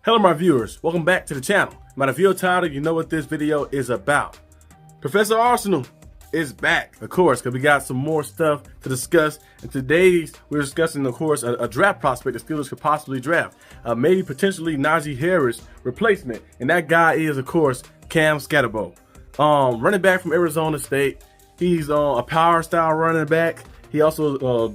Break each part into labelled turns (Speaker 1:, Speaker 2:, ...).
Speaker 1: Hello my viewers, welcome back to the channel. By the video title, you know what this video is about. Professor Arsenal is back, of course, because we got some more stuff to discuss. And today we're discussing, of course, a draft prospect the Steelers could possibly draft. Maybe potentially Najee Harris replacement. And that guy is, of course, Cam Skattebo. Running back from Arizona State. He's a power style running back. He also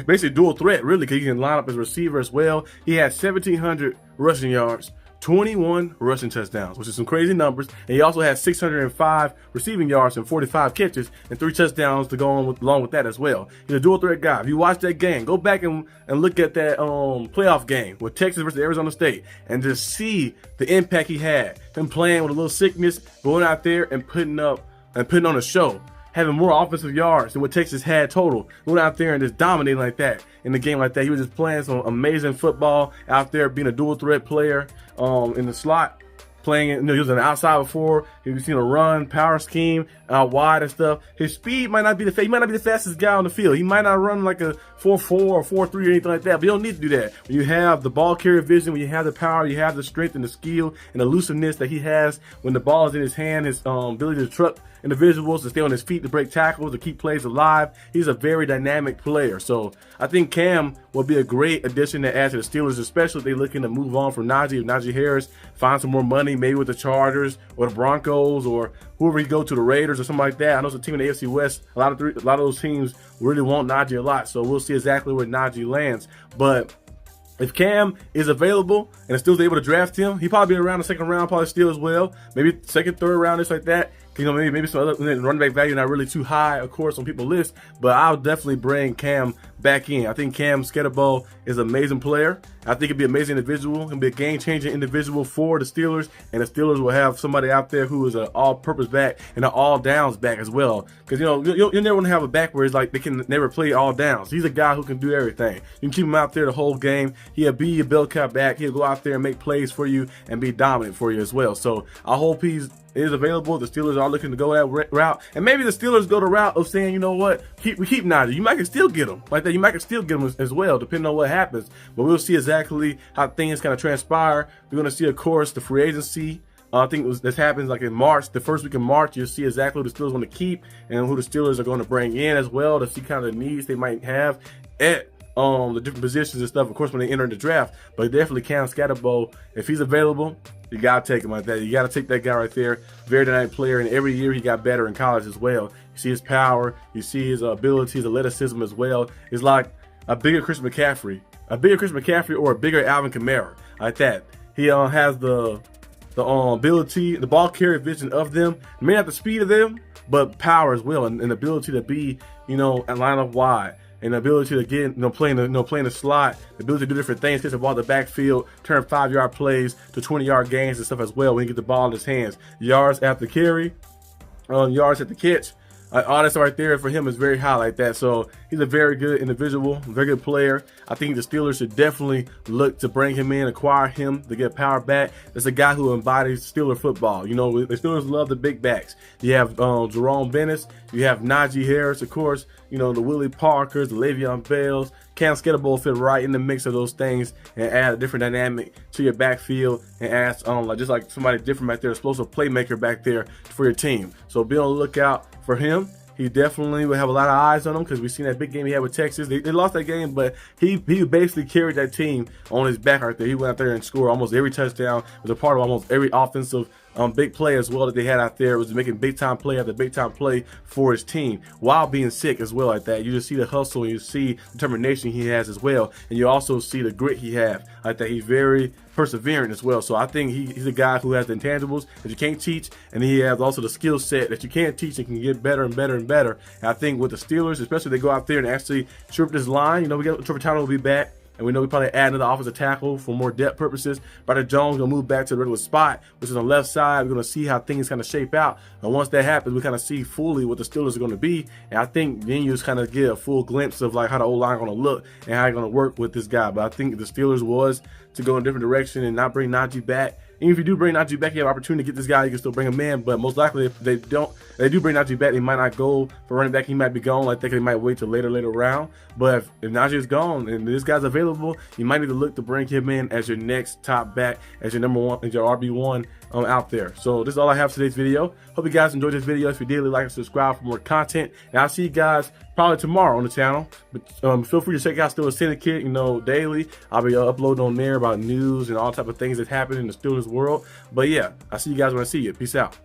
Speaker 1: basically dual threat, really, because he can line up as a receiver as well. He had 1,700 rushing yards, 21 rushing touchdowns, which is some crazy numbers. And he also had 605 receiving yards and 45 catches and 3 touchdowns to go on along with that as well. He's a dual threat guy. If you watch that game, go back and look at that playoff game with Texas versus Arizona State and just see the impact he had. Him playing with a little sickness, going out there and putting on a show. Having more offensive yards than what Texas had total. Going out there and just dominating like that in the game like that. He was just playing some amazing football out there, being a dual threat player in the slot. Playing, he was on the outside before. He was seeing a run, power scheme, out wide and stuff. His speed might not be he might not be the fastest guy on the field. He might not run like a 4.4 or 4.3 or anything like that. But you don't need to do that. When you have the ball carrier vision, when you have the power, you have the strength and the skill and the elusiveness that he has when the ball is in his hand, his ability to truck individuals, to stay on his feet, to break tackles, to keep plays alive. He's a very dynamic player. So I think Cam will be a great addition to add to the Steelers, especially if they're looking to move on from Najee Harris, find some more money, maybe with the Chargers or the Broncos or whoever he go to, the Raiders or something like that. I know it's a team in the AFC West. A lot of those teams really want Najee a lot. So we'll see exactly where Najee lands. But if Cam is available and the Steelers able to draft him, he'll probably be around the second round, probably still as well. Maybe second, third round, just like that. You know, maybe some other running back value not really too high, of course, on people's list, but I'll definitely bring Cam back in. I think Cam Skattebo is an amazing player. I think he'll be an amazing individual. He'll be a game-changing individual for the Steelers, and the Steelers will have somebody out there who is an all-purpose back and an all-downs back as well. Because, you know, you'll never want to have a back where it's like they can never play all downs. He's a guy who can do everything. You can keep him out there the whole game. He'll be your bell cap back. He'll go out there and make plays for you and be dominant for you as well. So I hope he's available. The Steelers are looking to go that route, and maybe the Steelers go the route of saying, you know what, we keep Najee. You might still get him like that. You might still get him as well, depending on what happens. But we'll see exactly how things kind of transpire. We're going to see, of course, the free agency. I think this happens like in March, the first week in March. You'll see exactly who the Steelers want to keep and who the Steelers are going to bring in as well to see kind of the needs they might have at the different positions and stuff, of course, when they enter the draft. But definitely Cam Skattebo, if he's available, you gotta take him like that. You gotta take that guy right there. Very dynamic player, and every year he got better in college as well. You see his power, you see his abilities, athleticism as well. It's like a bigger Christian McCaffrey, or a bigger Alvin Kamara, like that. He has the ability, the ball carrier vision of them. May not have the speed of them, but power as well, and ability to be, you know, and line up wide. And the ability to get, playing the slot, the ability to do different things, catch the ball in the backfield, turn 5-yard plays to 20-yard gains and stuff as well when he get the ball in his hands. Yards after carry, yards at the catch. All that's right there for him is very high like that. So he's a very good individual, very good player. I think the Steelers should definitely look to bring him in, acquire him to get power back. That's a guy who embodies Steeler football. You know, the Steelers love the big backs. You have Jerome Bennis, you have Najee Harris, of course, you know, the Willie Parkers, the Le'Veon Bells. Cam Skattebo fit right in the mix of those things and add a different dynamic to your backfield and add just like somebody different back there, explosive playmaker back there for your team. So be on the lookout for him. He definitely will have a lot of eyes on him because we've seen that big game he had with Texas. They lost that game, but he basically carried that team on his back right there. He went out there and scored almost every touchdown. Was a part of almost every offensive big play as well that they had out there. It was making big time play after big time play for his team while being sick as well like that. You just see the hustle and you see the determination he has as well. And you also see the grit he has like that. He's very persevering as well. So I think he's a guy who has the intangibles that you can't teach, and he has also the skill set that you can't teach and can get better and better and better. And I think with the Steelers, especially if they go out there and actually shore up this line, you know, Trevor Towner will be back. And we know we probably add another offensive tackle for more depth purposes. Ryder Jones going to move back to the regular spot, which is on the left side. We're going to see how things kind of shape out. And once that happens, we kind of see fully what the Steelers are going to be. And I think then you just kind of get a full glimpse of like how the O-line going to look and how they're going to work with this guy. But I think the Steelers was to go in a different direction and not bring Najee back. Even if you do bring Najee back, you have an opportunity to get this guy. You can still bring him in, but most likely if they do bring Najee back, they might not go for running back. He might be gone. I think they might wait till later round. But if Najee is gone and this guy's available, you might need to look to bring him in as your next top back, as your number one, as your RB1 out there. So this is all I have for today's video. Hope you guys enjoyed this video. If you did, like and subscribe for more content. And I'll see you guys probably tomorrow on the channel. But feel free to check out Steelers Syndicate, daily. I'll be uploading on there about news and all type of things that happen in the Steelers world. But yeah, I'll see you guys when I see you. Peace out.